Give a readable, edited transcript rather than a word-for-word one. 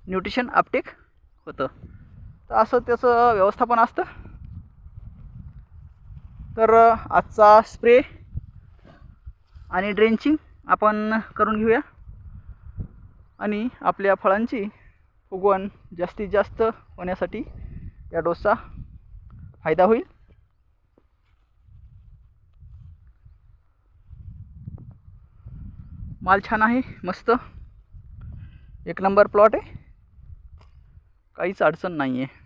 Nutrition Uptake होतं. तर असं त्याचं व्यवस्थापन असतं. तर आजचा स्प्रे आणि ड्रेंचिंग आपण करून घेऊया आणि आपल्या फळांची फुगवण जास्तीत जास्त होण्यासाठी या डोसचा फायदा होईल. माल छान आहे, मस्त एक नंबर प्लॉट आहे, काहीच अडचण नाही आहे.